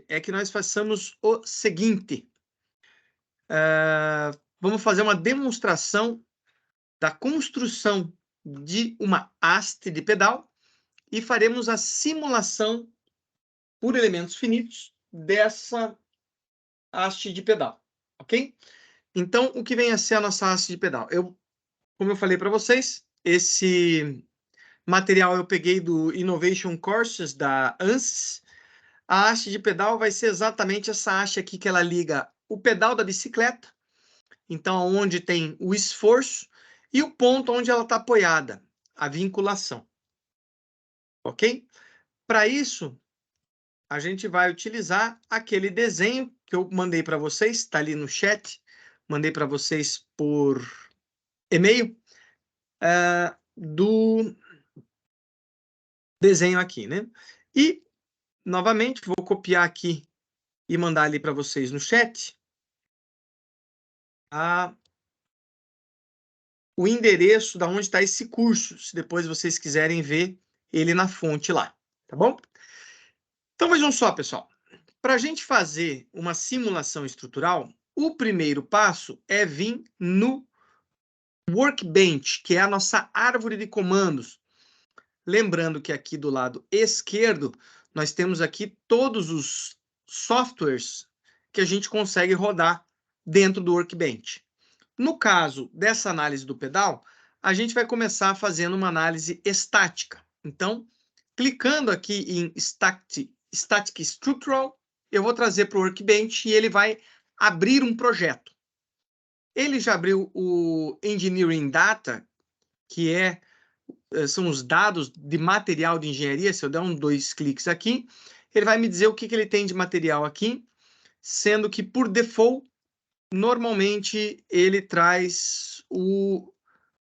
é que nós façamos o seguinte. Vamos fazer uma demonstração da construção de uma haste de pedal e faremos a simulação por elementos finitos dessa haste de pedal, ok? Então, o que vem a ser a nossa haste de pedal? Como eu falei para vocês, esse material eu peguei do Innovation Courses da ANSYS. A haste de pedal vai ser exatamente essa haste aqui que ela liga o pedal da bicicleta, então onde tem o esforço, e o ponto onde ela está apoiada, a vinculação. Ok? Para isso, a gente vai utilizar aquele desenho que eu mandei para vocês, está ali no chat, mandei para vocês por e-mail, do desenho aqui, né? E, novamente, vou copiar aqui e mandar ali para vocês no chat o endereço da onde está esse curso, se depois vocês quiserem ver ele na fonte lá, tá bom? Então vejam só, pessoal. Para a gente fazer uma simulação estrutural, o primeiro passo é vir no Workbench, que é a nossa árvore de comandos. Lembrando que aqui do lado esquerdo, nós temos aqui todos os softwares que a gente consegue rodar dentro do Workbench. No caso dessa análise do pedal, a gente vai começar fazendo uma análise estática. Então, clicando aqui em Static Structural, eu vou trazer para o Workbench e ele vai abrir um projeto. Ele já abriu o Engineering Data, que são os dados de material de engenharia. Se eu der 2 cliques aqui, ele vai me dizer o que ele tem de material aqui, sendo que, por default, normalmente ele traz o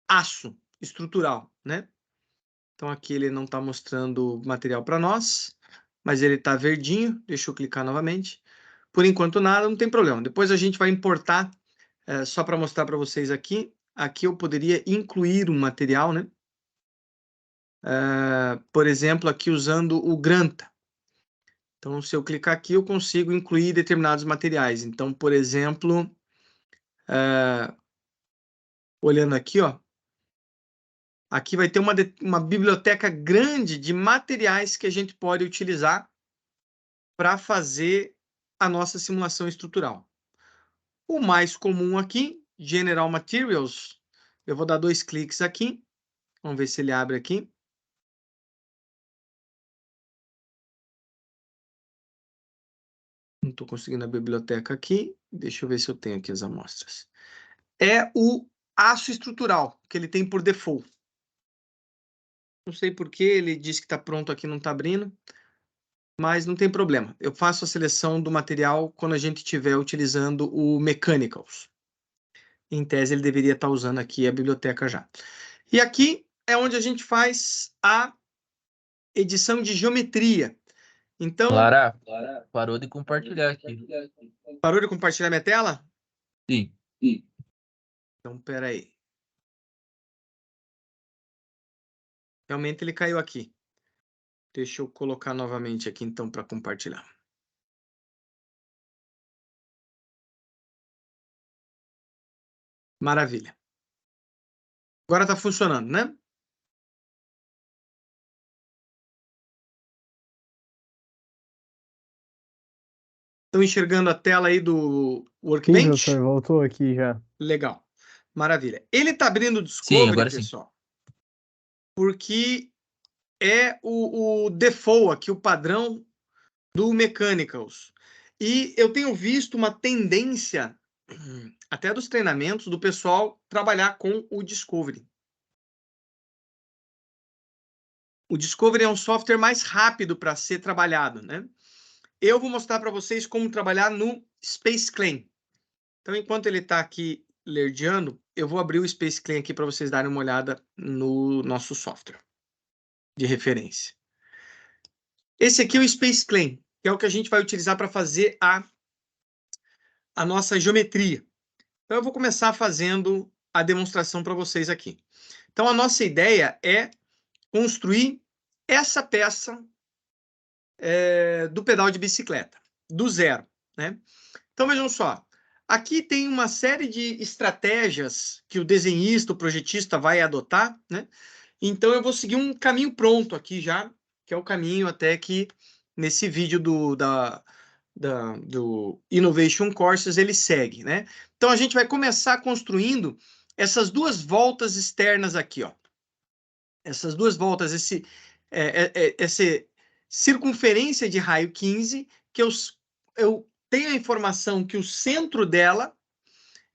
aço estrutural, né? Então aqui ele não está mostrando material para nós, mas ele está verdinho. Deixa eu clicar novamente. Por enquanto nada, não tem problema. Depois a gente vai importar, só para mostrar para vocês aqui. Aqui eu poderia incluir um material, né? Por exemplo, aqui usando o Granta. Então, se eu clicar aqui, eu consigo incluir determinados materiais. Então, por exemplo, olhando aqui, ó, aqui vai ter uma biblioteca grande de materiais que a gente pode utilizar para fazer a nossa simulação estrutural. O mais comum aqui, General Materials, eu vou dar 2 cliques aqui. Vamos ver se ele abre aqui. Não estou conseguindo a biblioteca aqui. Deixa eu ver se eu tenho aqui as amostras. É o aço estrutural, que ele tem por default. Não sei por que ele diz que está pronto aqui, não está abrindo. Mas não tem problema. Eu faço a seleção do material quando a gente estiver utilizando o Mechanicals. Em tese, ele deveria estar usando aqui a biblioteca já. E aqui é onde a gente faz a edição de geometria. Então, Lara, parou de compartilhar aqui. Parou de compartilhar minha tela? Sim. Então, espera aí. Realmente ele caiu aqui. Deixa eu colocar novamente aqui, então, para compartilhar. Maravilha. Agora está funcionando, né? Estão enxergando a tela aí do Workbench? Sim, professor, voltou aqui já. Legal. Maravilha. Ele está abrindo o Sim, Discovery, agora sim. pessoal, porque é o default aqui, o padrão do Mechanicals. E eu tenho visto uma tendência, até dos treinamentos, do pessoal trabalhar com o Discovery. O Discovery é um software mais rápido para ser trabalhado, né? Eu vou mostrar para vocês como trabalhar no Space Clean. Então, enquanto ele está aqui lerdeando, eu vou abrir o Space Clean aqui para vocês darem uma olhada no nosso software de referência. Esse aqui é o Space Clean, que é o que a gente vai utilizar para fazer a nossa geometria. Então, eu vou começar fazendo a demonstração para vocês aqui. Então, a nossa ideia é construir essa peça do pedal de bicicleta. do zero, né? Então, vejam só. Aqui tem uma série de estratégias que o desenhista, o projetista vai adotar, né? Então, eu vou seguir um caminho pronto aqui já, que é o caminho até que nesse vídeo do Innovation Courses ele segue, né? Então, a gente vai começar construindo essas duas voltas externas aqui, ó. Essas duas voltas, essa circunferência de raio 15, que eu tenho a informação que o centro dela,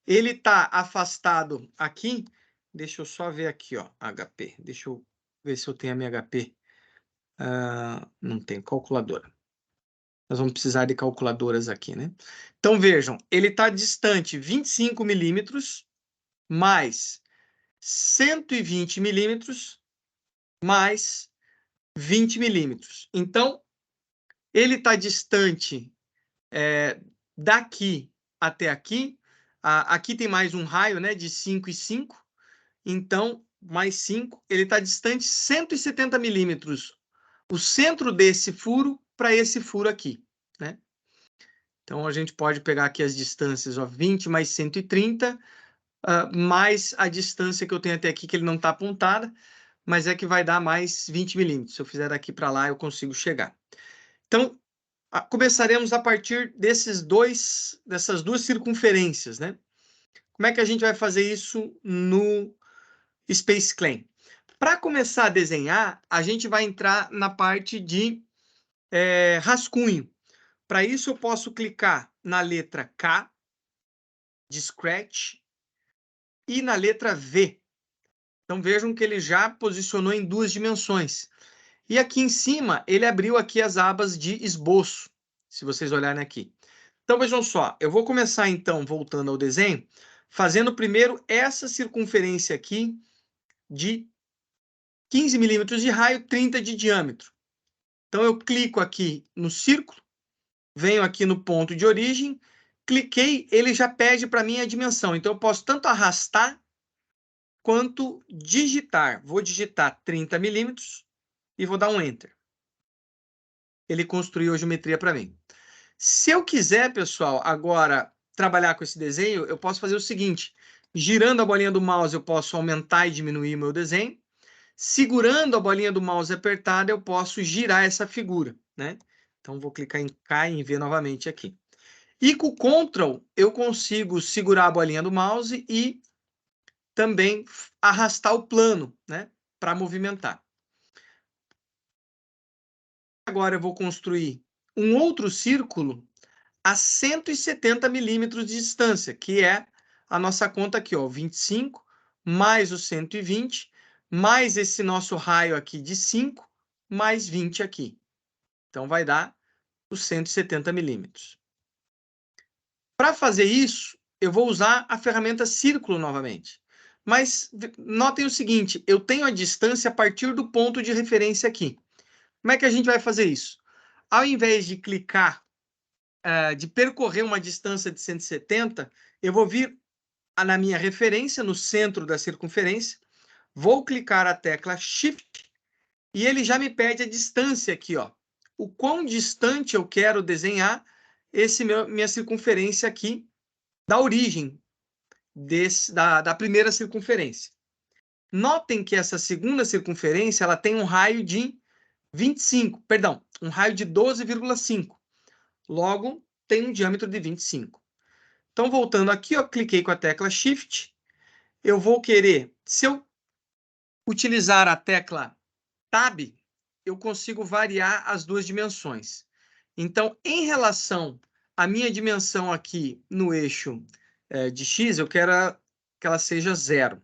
ele está afastado aqui. Deixa eu só ver aqui, ó, HP. Deixa eu ver se eu tenho a minha HP. Não tem calculadora. Nós vamos precisar de calculadoras aqui, né? Então, vejam, ele está distante 25 milímetros mais 120 milímetros mais 20 milímetros. Então, ele está distante daqui até aqui. Aqui tem mais um raio, né, de 5 e 5. Então, mais 5. Ele está distante 170 milímetros. O centro desse furo para esse furo aqui, né? Então, a gente pode pegar aqui as distâncias, ó, 20 mais 130, mais a distância que eu tenho até aqui, que ele não está apontada, mas é que vai dar mais 20 milímetros. Se eu fizer daqui para lá, eu consigo chegar. Então, começaremos a partir dessas duas circunferências, né? Como é que a gente vai fazer isso no Space Clan? Para começar a desenhar, a gente vai entrar na parte de rascunho. Para isso, eu posso clicar na letra K, de Scratch, e na letra V. Então, vejam que ele já posicionou em duas dimensões. E aqui em cima, ele abriu aqui as abas de esboço, se vocês olharem aqui. Então, vejam só, eu vou começar, então, voltando ao desenho, fazendo primeiro essa circunferência aqui de 15 milímetros de raio, 30 de diâmetro. Então, eu clico aqui no círculo, venho aqui no ponto de origem, cliquei, ele já pede para mim a dimensão. Então, eu posso tanto arrastar quanto digitar. Vou digitar 30 milímetros e vou dar um Enter. Ele construiu a geometria para mim. Se eu quiser, pessoal, agora trabalhar com esse desenho, eu posso fazer o seguinte: girando a bolinha do mouse, eu posso aumentar e diminuir o meu desenho. Segurando a bolinha do mouse apertada, eu posso girar essa figura, né? Então, vou clicar em K e em V novamente aqui. E com o Ctrl, eu consigo segurar a bolinha do mouse e também arrastar o plano, né? Para movimentar. Agora eu vou construir um outro círculo a 170 milímetros de distância, que é a nossa conta aqui, ó, 25 mais o 120, mais esse nosso raio aqui de 5, mais 20 aqui. Então, vai dar os 170 milímetros. Para fazer isso, eu vou usar a ferramenta círculo novamente. Mas notem o seguinte, eu tenho a distância a partir do ponto de referência aqui. Como é que a gente vai fazer isso? Ao invés de clicar, de percorrer uma distância de 170, eu vou vir na minha referência, no centro da circunferência, vou clicar a tecla Shift e ele já me pede a distância aqui, ó. O quão distante eu quero desenhar minha circunferência aqui da origem da primeira circunferência. Notem que essa segunda circunferência ela tem um raio de 25, perdão, um raio de 12,5. Logo, tem um diâmetro de 25. Então, voltando aqui, eu cliquei com a tecla Shift. Eu vou querer, se eu utilizar a tecla Tab, eu consigo variar as duas dimensões. Então, em relação à minha dimensão aqui no eixo de X, eu quero que ela seja 0.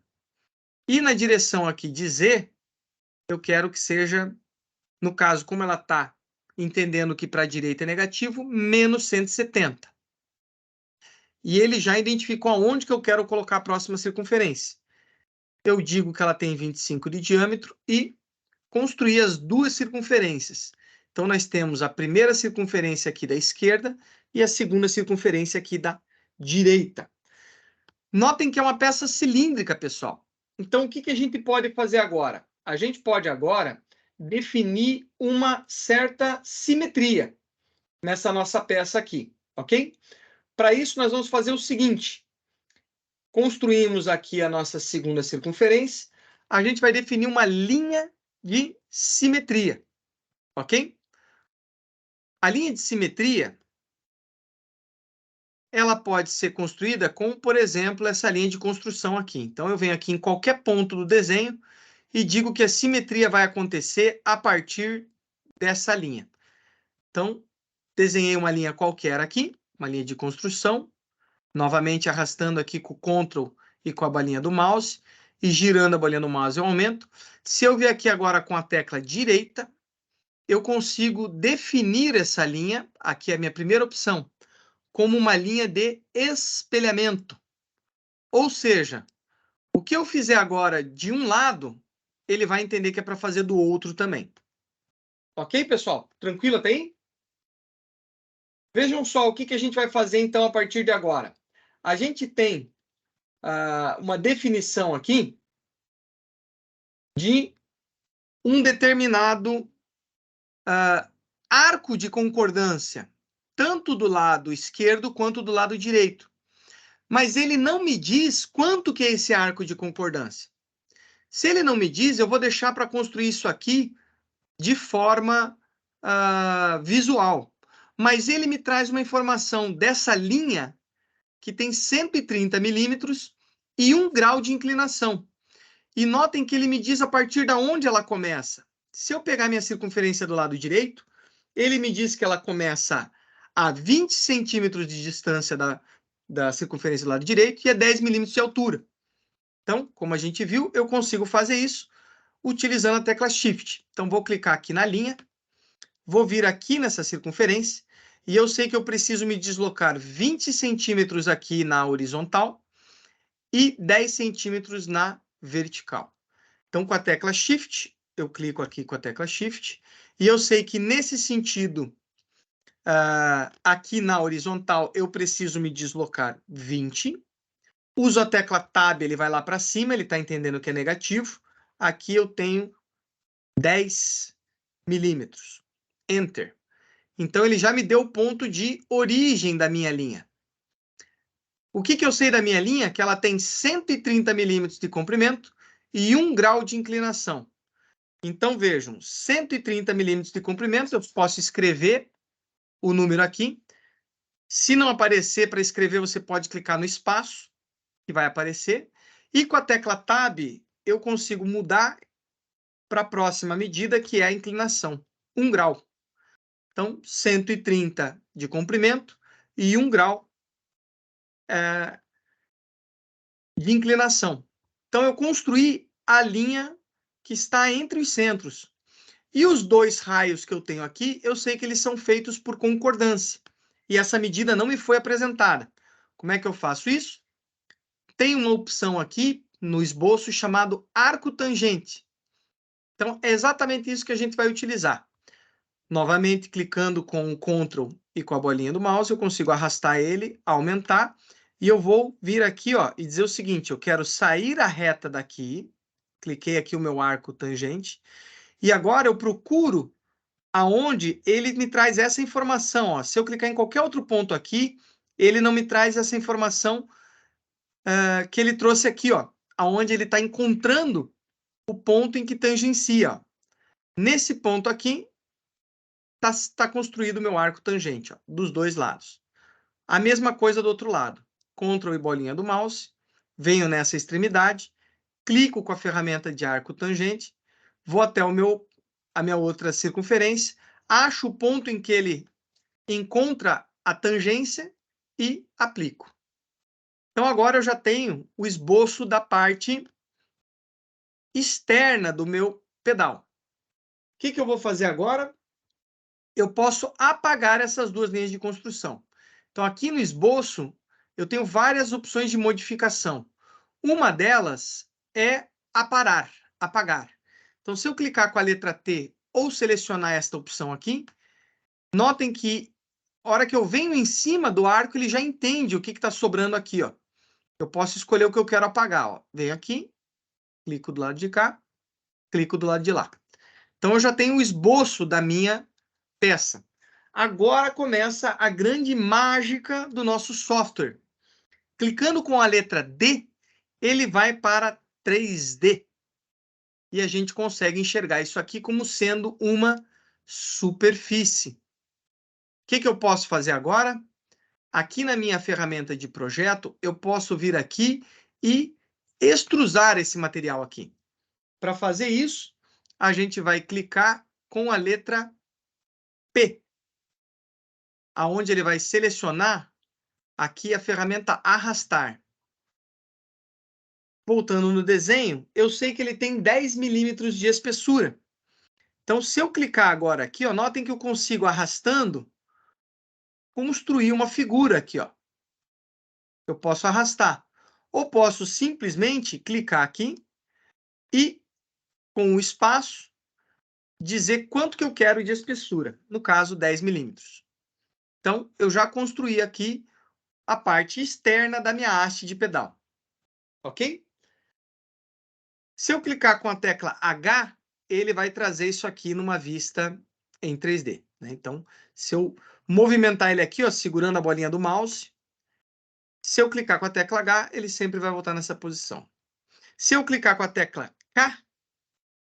E na direção aqui de Z, eu quero que seja, no caso, como ela está entendendo que para a direita é negativo, menos 170. E ele já identificou aonde que eu quero colocar a próxima circunferência. Eu digo que ela tem 25 de diâmetro e construir as duas circunferências. Então, nós temos a primeira circunferência aqui da esquerda e a segunda circunferência aqui da direita. Notem que é uma peça cilíndrica, pessoal. Então, o que a gente pode fazer agora? A gente pode agora definir uma certa simetria. nessa nossa peça aqui, ok? Para isso, nós vamos fazer o seguinte. Construímos aqui a nossa segunda circunferência. A gente vai definir uma linha de simetria, ok? A linha de simetria, ela pode ser construída com, por exemplo, essa linha de construção aqui. Então, eu venho aqui em qualquer ponto do desenho e digo que a simetria vai acontecer a partir dessa linha. Então, desenhei uma linha qualquer aqui, uma linha de construção, novamente arrastando aqui com o Ctrl e com a bolinha do mouse, e girando a bolinha do mouse eu aumento. Se eu vier aqui agora com a tecla direita, eu consigo definir essa linha, aqui é a minha primeira opção, como uma linha de espelhamento. Ou seja, o que eu fizer agora de um lado, ele vai entender que é para fazer do outro também. Ok, pessoal? Tranquilo até aí? Vejam só o que a gente vai fazer, então, a partir de agora. A gente tem uma definição aqui de um determinado arco de concordância, tanto do lado esquerdo quanto do lado direito. Mas ele não me diz quanto que é esse arco de concordância. Se ele não me diz, eu vou deixar para construir isso aqui de forma visual. Mas ele me traz uma informação dessa linha que tem 130 milímetros e 1 grau de inclinação. E notem que ele me diz a partir de onde ela começa. Se eu pegar minha circunferência do lado direito, ele me diz que ela começa a 20 centímetros de distância da circunferência do lado direito e é 10 milímetros de altura. Então, como a gente viu, eu consigo fazer isso utilizando a tecla Shift. Então, vou clicar aqui na linha, vou vir aqui nessa circunferência, e eu sei que eu preciso me deslocar 20 centímetros aqui na horizontal e 10 centímetros na vertical. Então, com a tecla Shift, eu clico aqui com a tecla Shift, e eu sei que nesse sentido, aqui na horizontal, eu preciso me deslocar 20. Uso a tecla Tab, ele vai lá para cima, ele está entendendo que é negativo. Aqui eu tenho 10 milímetros. Enter. Então, ele já me deu o ponto de origem da minha linha. O que eu sei da minha linha? Que ela tem 130 milímetros de comprimento e 1 grau de inclinação. Então, vejam, 130 milímetros de comprimento, eu posso escrever o número aqui. Se não aparecer para escrever, você pode clicar no espaço, que vai aparecer. E com a tecla Tab, eu consigo mudar para a próxima medida, que é a inclinação, 1 grau. Então, 130 de comprimento e 1 grau de inclinação. Então, eu construí a linha que está entre os centros. E os dois raios que eu tenho aqui, eu sei que eles são feitos por concordância. E essa medida não me foi apresentada. Como é que eu faço isso? Tem uma opção aqui no esboço chamado arco tangente. Então, é exatamente isso que a gente vai utilizar. Novamente, clicando com o Ctrl e com a bolinha do mouse, eu consigo arrastar ele, aumentar, e eu vou vir aqui, ó, e dizer o seguinte, eu quero sair a reta daqui, cliquei aqui o meu arco tangente, e agora eu procuro aonde ele me traz essa informação, ó. Se eu clicar em qualquer outro ponto aqui, ele não me traz essa informação que ele trouxe aqui, ó, aonde ele está encontrando o ponto em que tangencia. Ó. Nesse ponto aqui, está construído o meu arco tangente, ó, dos dois lados. A mesma coisa do outro lado. Ctrl e bolinha do mouse, venho nessa extremidade, clico com a ferramenta de arco tangente, vou até a minha outra circunferência, acho o ponto em que ele encontra a tangência e aplico. Então, agora eu já tenho o esboço da parte externa do meu pedal. O que eu vou fazer agora? Eu posso apagar essas duas linhas de construção. Então, aqui no esboço, eu tenho várias opções de modificação. Uma delas é apagar. Então, se eu clicar com a letra T ou selecionar esta opção aqui, notem que, a hora que eu venho em cima do arco, ele já entende o que está sobrando aqui. Ó. Eu posso escolher o que eu quero apagar. Ó. Venho aqui, clico do lado de cá, clico do lado de lá. Então, eu já tenho o esboço da minha peça. Agora começa a grande mágica do nosso software. Clicando com a letra D, ele vai para 3D. E a gente consegue enxergar isso aqui como sendo uma superfície. O que eu posso fazer agora? Aqui na minha ferramenta de projeto, eu posso vir aqui e extrusar esse material aqui. Para fazer isso, a gente vai clicar com a letra P, aonde ele vai selecionar aqui a ferramenta arrastar. Voltando no desenho, eu sei que ele tem 10 milímetros de espessura. Então, se eu clicar agora aqui, ó, notem que eu consigo, arrastando, construir uma figura aqui, ó. Eu posso arrastar. Ou posso simplesmente clicar aqui e, com o espaço, dizer quanto que eu quero de espessura. No caso, 10 milímetros. Então, eu já construí aqui a parte externa da minha haste de pedal. Ok? Se eu clicar com a tecla H, ele vai trazer isso aqui numa vista em 3D. Né? Então, se eu movimentar ele aqui, ó, segurando a bolinha do mouse, se eu clicar com a tecla H, ele sempre vai voltar nessa posição. Se eu clicar com a tecla K,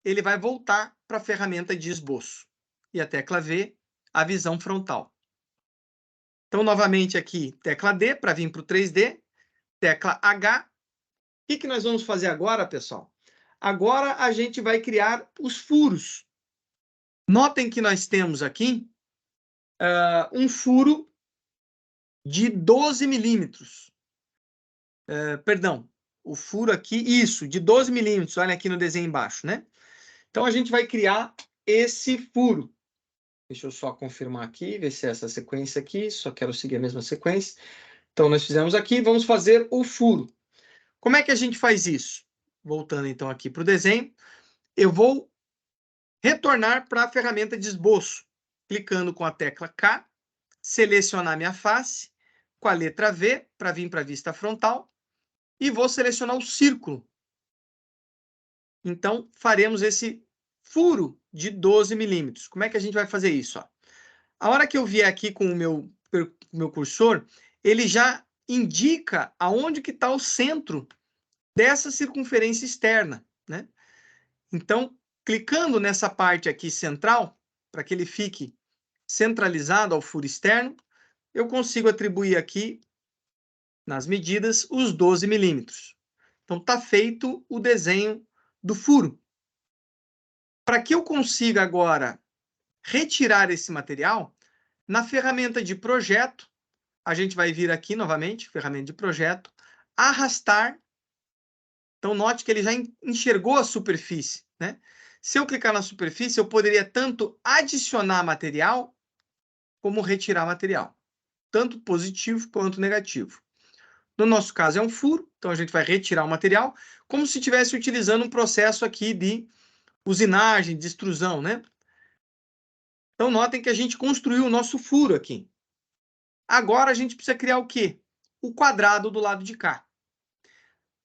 ele vai voltar para a ferramenta de esboço. E a tecla V, a visão frontal. Então, novamente aqui, tecla D para vir para o 3D, tecla H. O que nós vamos fazer agora, pessoal? Agora a gente vai criar os furos. Notem que nós temos aqui um furo de 12 milímetros. Perdão, o furo aqui, isso, de 12 milímetros, olha aqui no desenho embaixo, né? Então, a gente vai criar esse furo. Deixa eu só confirmar aqui, ver se é essa sequência aqui, só quero seguir a mesma sequência. Então, nós fizemos aqui, vamos fazer o furo. Como é que a gente faz isso? Voltando, então, aqui para o desenho, eu vou retornar para a ferramenta de esboço, clicando com a tecla K, selecionar minha face, com a letra V, para vir para a vista frontal, e vou selecionar o círculo. Então, faremos esse furo de 12 milímetros. Como é que a gente vai fazer isso? Ó? A hora que eu vier aqui com o meu cursor, ele já indica aonde que está o centro dessa circunferência externa. Né? Então, clicando nessa parte aqui central, para que ele fique centralizado ao furo externo, eu consigo atribuir aqui, nas medidas, os 12 milímetros. Então, está feito o desenho do furo. Para que eu consiga agora retirar esse material, na ferramenta de projeto, a gente vai vir aqui novamente, ferramenta de projeto, arrastar. Então, note que ele já enxergou a superfície. Né? Se eu clicar na superfície, eu poderia tanto adicionar material, como retirar material. Tanto positivo quanto negativo. No nosso caso, é um furo, então a gente vai retirar o material, como se estivesse utilizando um processo aqui de usinagem, de extrusão, né? Então, notem que a gente construiu o nosso furo aqui. Agora, a gente precisa criar o quê? O quadrado do lado de cá.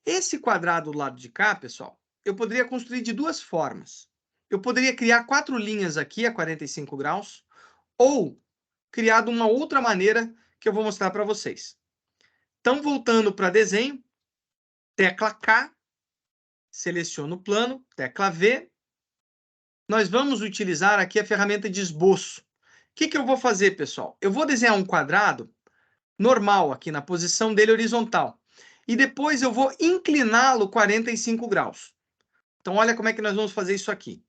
Esse quadrado do lado de cá, pessoal, eu poderia construir de duas formas. Eu poderia criar 4 linhas aqui a 45 graus, ou criar de uma outra maneira que eu vou mostrar para vocês. Então, voltando para desenho, tecla K, seleciono o plano, tecla V. Nós vamos utilizar aqui a ferramenta de esboço. O que eu vou fazer, pessoal? Eu vou desenhar um quadrado normal aqui na posição dele horizontal. E depois eu vou incliná-lo 45 graus. Então, olha como é que nós vamos fazer isso aqui.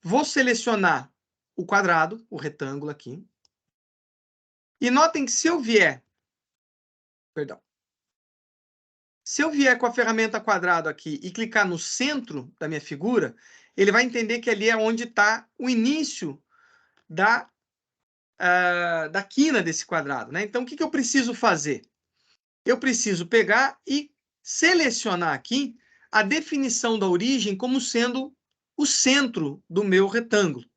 Vou selecionar o quadrado, o retângulo aqui. E notem que se eu vier... Perdão. Se eu vier com a ferramenta quadrado aqui e clicar no centro da minha figura, ele vai entender que ali é onde está o início da quina desse quadrado. Né? Então, o que eu preciso fazer? Eu preciso pegar e selecionar aqui a definição da origem como sendo o centro do meu retângulo.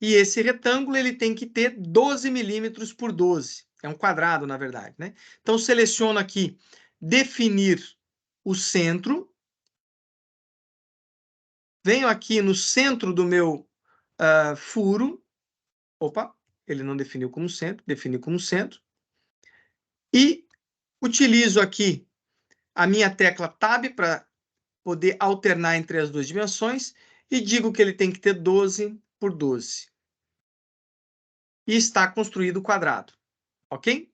E esse retângulo ele tem que ter 12 milímetros por 12. É um quadrado, na verdade. Né? Então, seleciono aqui definir o centro. Venho aqui no centro do meu furo. Opa! ele não definiu como centro, defini como centro. E utilizo aqui a minha tecla Tab para poder alternar entre as duas dimensões e digo que ele tem que ter 12 por 12. E está construído o quadrado, ok?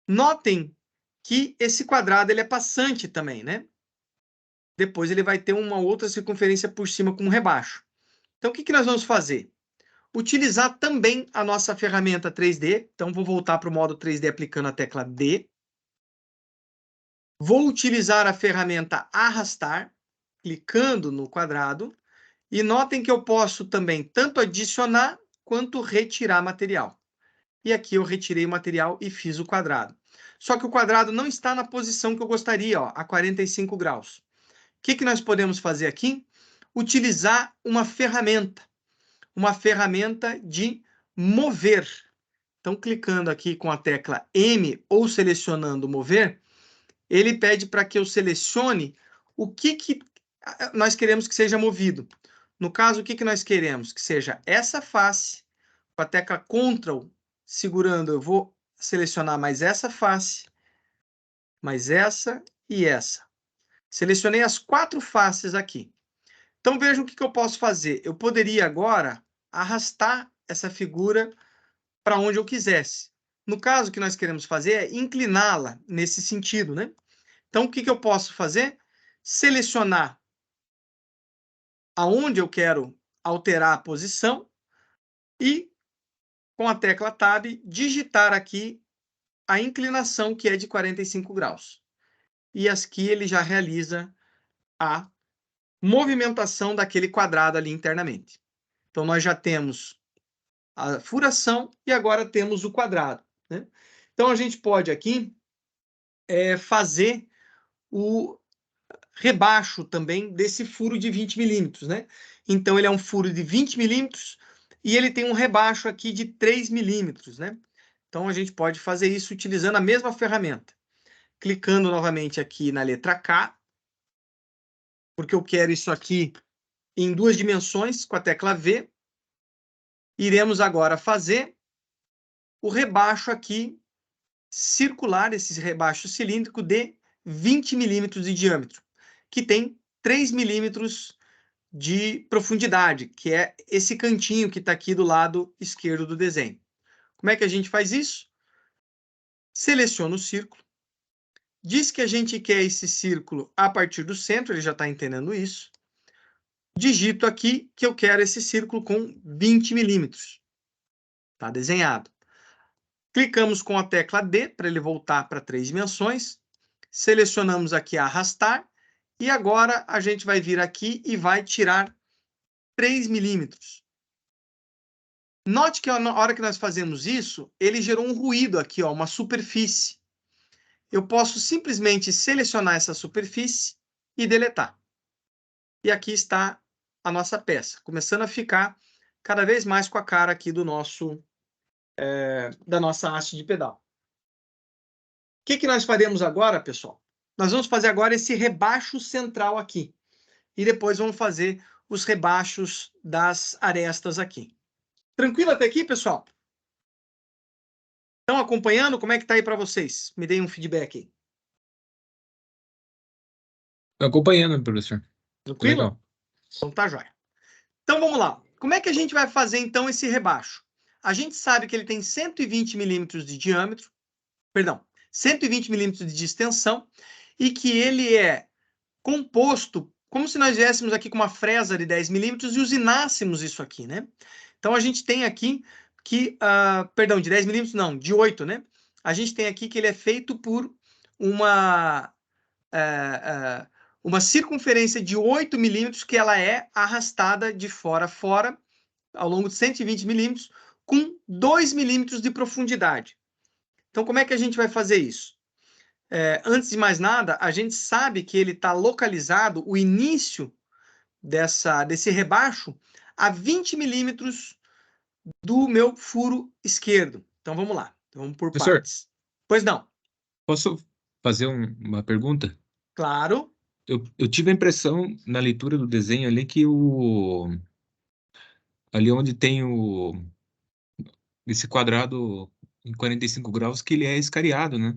Notem que esse quadrado ele é passante também, né? Depois ele vai ter uma outra circunferência por cima com um rebaixo. Então, o que nós vamos fazer? Utilizar também a nossa ferramenta 3D. Então, vou voltar para o modo 3D aplicando a tecla D. Vou utilizar a ferramenta arrastar, clicando no quadrado. E notem que eu posso também tanto adicionar quanto retirar material. E aqui eu retirei o material e fiz o quadrado. Só que o quadrado não está na posição que eu gostaria, ó, a 45 graus. O que nós podemos fazer aqui? Utilizar uma ferramenta de mover. Então, clicando aqui com a tecla M ou selecionando mover, ele pede para que eu selecione o que nós queremos que seja movido. No caso, o que nós queremos? Que seja essa face, com a tecla Ctrl, segurando, eu vou selecionar mais essa face, mais essa e essa. Selecionei as 4 faces aqui. Então, vejam o que eu posso fazer. Eu poderia agora arrastar essa figura para onde eu quisesse. No caso, o que nós queremos fazer é incliná-la nesse sentido, né? Então, o que eu posso fazer? Selecionar aonde eu quero alterar a posição e, com a tecla Tab, digitar aqui a inclinação, que é de 45 graus. E aqui ele já realiza a movimentação daquele quadrado ali internamente. Então, nós já temos a furação e agora temos o quadrado, né? Então, a gente pode aqui fazer o rebaixo também desse furo de 20 milímetros, né? Então, ele é um furo de 20 milímetros e ele tem um rebaixo aqui de 3 milímetros, né? Então, a gente pode fazer isso utilizando a mesma ferramenta. Clicando novamente aqui na letra K, porque eu quero isso aqui em 2 dimensões, com a tecla V. Iremos agora fazer o rebaixo aqui circular, esse rebaixo cilíndrico de 20 milímetros de diâmetro, que tem 3 milímetros de profundidade, que é esse cantinho que está aqui do lado esquerdo do desenho. Como é que a gente faz isso? Seleciona o círculo, diz que a gente quer esse círculo a partir do centro, ele já está entendendo isso. Digito aqui que eu quero esse círculo com 20 milímetros. Está desenhado. Clicamos com a tecla D para ele voltar para 3 dimensões. Selecionamos aqui arrastar. E agora a gente vai vir aqui e vai tirar 3 milímetros. Note que na hora que nós fazemos isso, ele gerou um ruído aqui, ó, uma superfície. Eu posso simplesmente selecionar essa superfície e deletar. E aqui está a nossa peça, começando a ficar cada vez mais com a cara aqui do nosso, da nossa haste de pedal. O que nós faremos agora, pessoal? Nós vamos fazer agora esse rebaixo central aqui. E depois vamos fazer os rebaixos das arestas aqui. Tranquilo até aqui, pessoal? Estão acompanhando? Como é que está aí para vocês? Me deem um feedback aí. Acompanhando, professor. Tranquilo? Legal. Então tá jóia. Então vamos lá. Como é que a gente vai fazer então esse rebaixo? A gente sabe que ele tem 120 milímetros de diâmetro, perdão, 120 milímetros de extensão e que ele é composto como se nós viéssemos aqui com uma fresa de 10 milímetros e usinássemos isso aqui, né? Então a gente tem aqui que, perdão, de 10 milímetros não, de 8, né? A gente tem aqui que ele é feito por uma circunferência de 8 milímetros que ela é arrastada de fora a fora ao longo de 120 milímetros com 2 milímetros de profundidade. Então, como é que a gente vai fazer isso? Antes de mais nada, a gente sabe que ele está localizado, o início desse rebaixo, a 20 milímetros do meu furo esquerdo. Então, vamos lá. Vamos por Professor, partes. Pois não. posso fazer uma pergunta? Claro. Eu tive a impressão, na leitura do desenho ali, que ali onde tem desse quadrado em 45 graus que ele é escariado, né?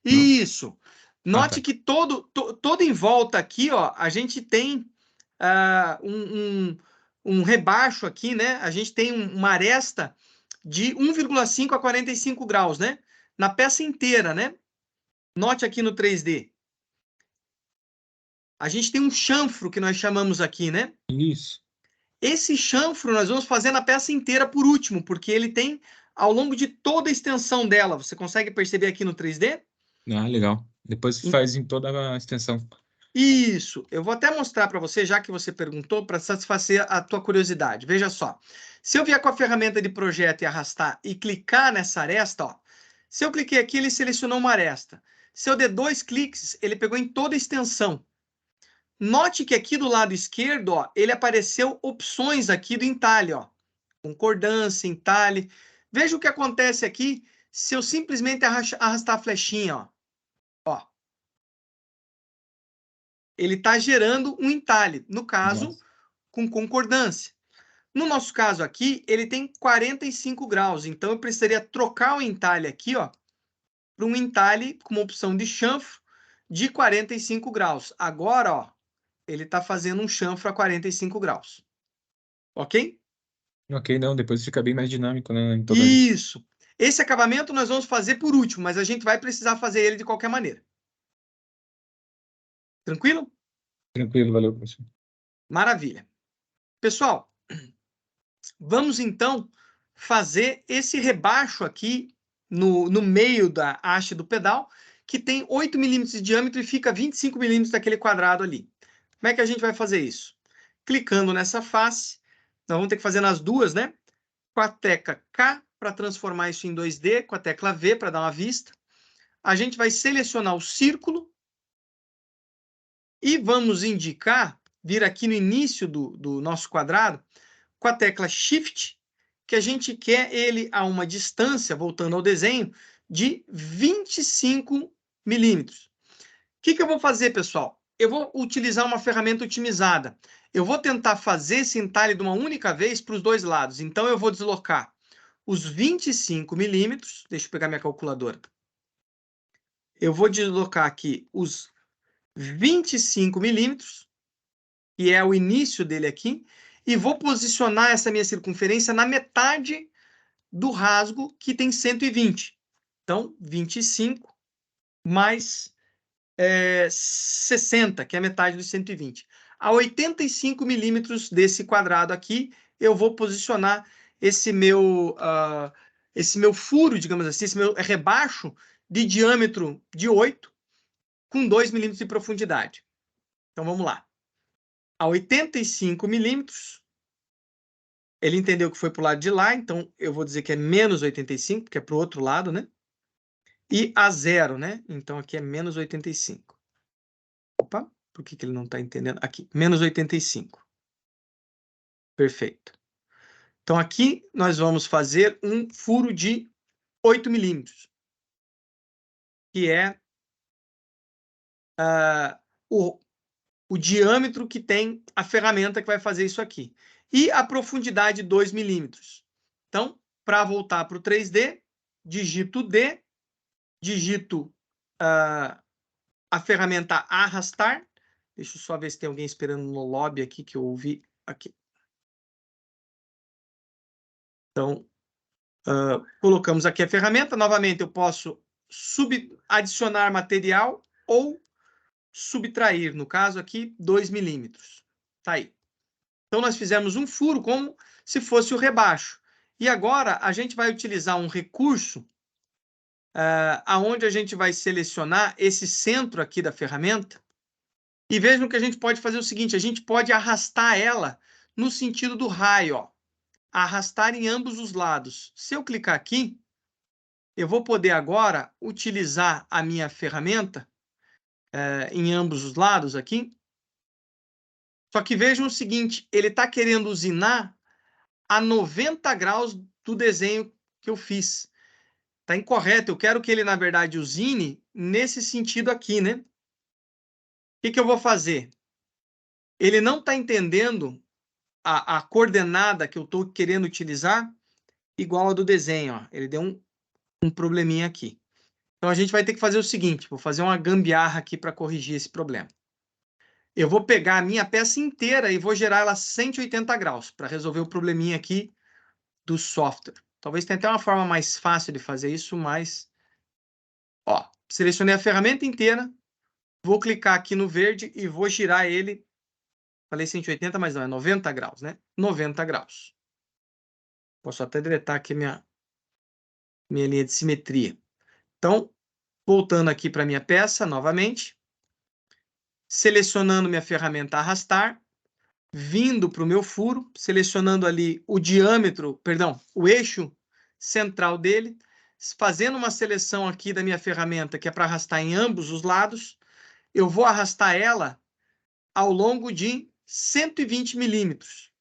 Não? Isso. Note tá. que todo em volta aqui, ó, a gente tem um rebaixo aqui, né? A gente tem uma aresta de 1,5 a 45 graus, né? Na peça inteira, né? Note aqui no 3D. A gente tem um chanfro que nós chamamos aqui, né? Isso. Esse chanfro nós vamos fazer na peça inteira por último, porque ele tem ao longo de toda a extensão dela. Você consegue perceber aqui no 3D? Ah, legal. Depois faz em toda a extensão. Isso. Eu vou até mostrar para você, já que você perguntou, para satisfazer a tua curiosidade. Veja só. Se eu vier com a ferramenta de projeto e arrastar e clicar nessa aresta, ó, se eu cliquei aqui, ele selecionou uma aresta. Se eu der 2 cliques, ele pegou em toda a extensão. Note que aqui do lado esquerdo, ó, ele apareceu opções aqui do entalhe, ó. Concordância, entalhe. Veja o que acontece aqui se eu simplesmente arrastar a flechinha, ó. Ó. Ele está gerando um entalhe, no caso, Nossa. com concordância. No nosso caso aqui, ele tem 45 graus, então eu precisaria trocar o entalhe aqui, ó, para um entalhe com uma opção de chanfro de 45 graus. Agora, ó, ele está fazendo um chanfro a 45 graus. Ok? Ok, não, depois fica bem mais dinâmico, né? Em toda... Isso. Esse acabamento nós vamos fazer por último, mas a gente vai precisar fazer ele de qualquer maneira. Tranquilo? Tranquilo, valeu, professor. Maravilha. Pessoal, vamos então fazer esse rebaixo aqui no meio da haste do pedal, que tem 8 milímetros de diâmetro e fica 25 milímetros daquele quadrado ali. Como é que a gente vai fazer isso? Clicando nessa face, nós vamos ter que fazer nas duas, né? Com a tecla K para transformar isso em 2D, com a tecla V para dar uma vista. A gente vai selecionar o círculo e vamos indicar, vir aqui no início do nosso quadrado, com a tecla Shift, que a gente quer ele a uma distância, voltando ao desenho, de 25 milímetros. O que eu vou fazer, pessoal? Eu vou utilizar uma ferramenta otimizada. Eu vou tentar fazer esse entalhe de uma única vez para os dois lados. Então, eu vou deslocar os 25 milímetros. Deixa eu pegar minha calculadora. Eu vou deslocar aqui os 25 milímetros, que é o início dele aqui, e vou posicionar essa minha circunferência na metade do rasgo, que tem 120. Então, 25 mais 60, que é a metade dos 120. A 85 milímetros desse quadrado aqui, eu vou posicionar esse meu furo, digamos assim, esse meu rebaixo de diâmetro de 8, com 2 milímetros de profundidade. Então, vamos lá. A 85 milímetros, ele entendeu que foi para o lado de lá, então eu vou dizer que é menos 85, que é para o outro lado, né? E a 0, né? Então aqui é menos 85. Opa, por que ele não está entendendo? Aqui, menos 85. Perfeito. Então aqui nós vamos fazer um furo de 8 milímetros, que é o diâmetro que tem a ferramenta que vai fazer isso aqui. E a profundidade 2 milímetros. Então, para voltar para o 3D, digito D, digito a ferramenta arrastar. Deixa eu só ver se tem alguém esperando no lobby aqui, que eu ouvi aqui. Então, colocamos aqui a ferramenta. Novamente, eu posso adicionar material ou subtrair. No caso aqui, 2 milímetros. Tá aí. Então, nós fizemos um furo como se fosse o rebaixo. E agora, a gente vai utilizar um recurso aonde a gente vai selecionar esse centro aqui da ferramenta. E vejam que a gente pode fazer o seguinte, a gente pode arrastar ela no sentido do raio, ó. Arrastar em ambos os lados. Se eu clicar aqui, eu vou poder agora utilizar a minha ferramenta em ambos os lados aqui. Só que vejam o seguinte, ele está querendo usinar a 90 graus do desenho que eu fiz. Está incorreto, eu quero que ele, na verdade, usine nesse sentido aqui, né? O que eu vou fazer? Ele não está entendendo a coordenada que eu estou querendo utilizar, igual ao do desenho, ó. Ele deu um probleminha aqui. Então, a gente vai ter que fazer o seguinte, vou fazer uma gambiarra aqui para corrigir esse problema. Eu vou pegar a minha peça inteira e vou gerar ela 180 graus para resolver o probleminha aqui do software. Talvez tenha até uma forma mais fácil de fazer isso, mas... Ó, selecionei a ferramenta inteira, vou clicar aqui no verde e vou girar ele. Falei 180, mas não, é 90 graus, né? 90 graus. Posso até deletar aqui minha linha de simetria. Então, voltando aqui para minha peça, novamente. Selecionando minha ferramenta arrastar. Vindo para o meu furo, selecionando ali o diâmetro, perdão, o eixo central dele. Fazendo uma seleção aqui da minha ferramenta, que é para arrastar em ambos os lados. Eu vou arrastar ela ao longo de 120 milímetros.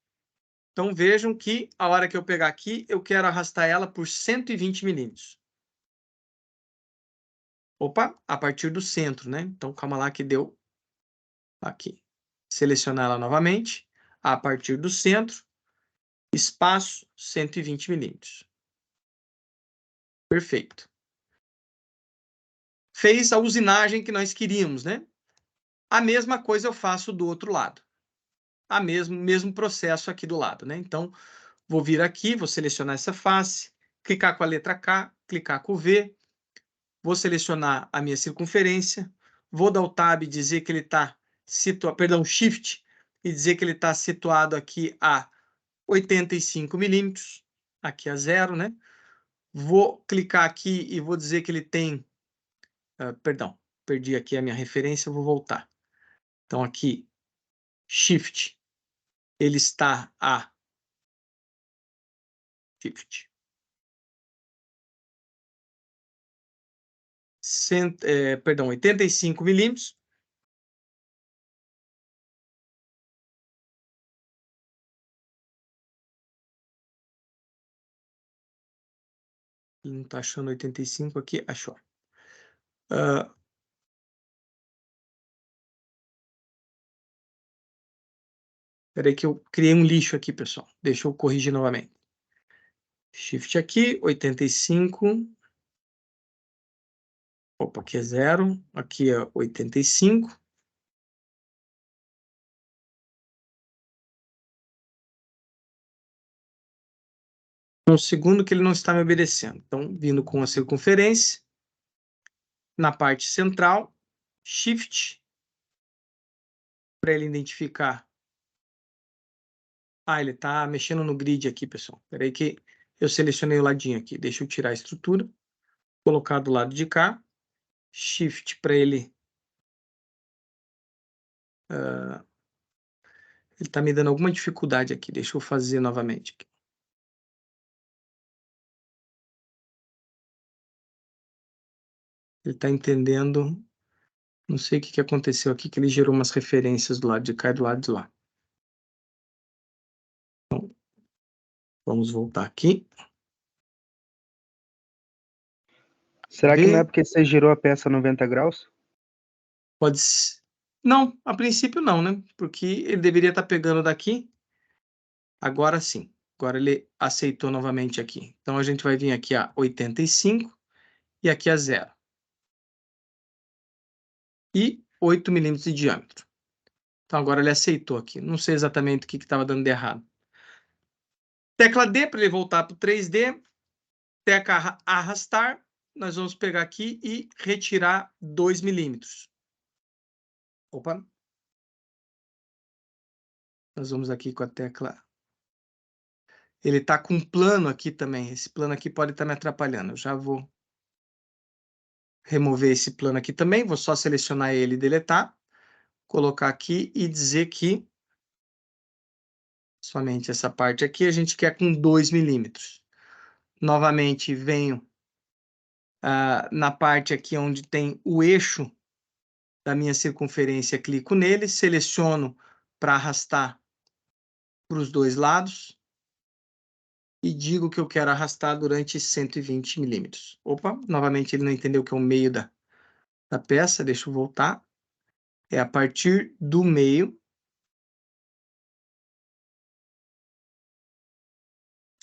Então, vejam que a hora que eu pegar aqui, eu quero arrastar ela por 120 milímetros. Opa, a partir do centro, né? Então, calma lá que deu aqui. Selecionar ela novamente, a partir do centro, espaço 120 milímetros. Perfeito. Fez a usinagem que nós queríamos, né? A mesma coisa eu faço do outro lado. Mesmo processo aqui do lado, né? Então, vou vir aqui, vou selecionar essa face, clicar com a letra K, clicar com o V, vou selecionar a minha circunferência, vou dar o Tab e dizer que ele está situado, perdão, Shift, e dizer que ele está situado aqui a 85 milímetros, aqui a 0, né? Vou clicar aqui e vou dizer que ele tem, perdão, perdi aqui a minha referência, vou voltar. Então, aqui, Shift, ele está a Shift. Perdão, 85 milímetros. Não está achando 85 aqui, achou. Espera aí que eu criei um lixo aqui, pessoal. Deixa eu corrigir novamente. Shift aqui, 85. Opa, aqui é 0. Aqui é 85. Um segundo que ele não está me obedecendo. Então, vindo com a circunferência. Na parte central, Shift. Para ele identificar. Ah, ele está mexendo no grid aqui, pessoal. Espera aí que eu selecionei o ladinho aqui. Deixa eu tirar a estrutura. Colocar do lado de cá. Shift para ele... ele está me dando alguma dificuldade aqui. Deixa eu fazer novamente. Ele está entendendo... Não sei o que aconteceu aqui, que ele gerou umas referências do lado de cá e do lado de lá. Então, vamos voltar aqui. Será que não é porque você girou a peça 90 graus? Pode ser. Não, a princípio não, né? Porque ele deveria estar pegando daqui. Agora sim. Agora ele aceitou novamente aqui. Então, a gente vai vir aqui a 85 e aqui a 0. E 8 milímetros de diâmetro. Então, agora ele aceitou aqui. Não sei exatamente o que estava dando de errado. Tecla D para ele voltar para o 3D. Tecla arrastar. Nós vamos pegar aqui e retirar 2 milímetros. Opa. Nós vamos aqui com a tecla. Ele está com um plano aqui também. Esse plano aqui pode estar me atrapalhando. Eu já vou remover esse plano aqui também. Vou só selecionar ele e deletar. Colocar aqui e dizer que somente essa parte aqui a gente quer com 2 milímetros. Novamente, venho na parte aqui onde tem o eixo da minha circunferência, clico nele, seleciono para arrastar para os dois lados e digo que eu quero arrastar durante 120 milímetros. Opa, novamente ele não entendeu que é o meio da peça, deixa eu voltar. É a partir do meio.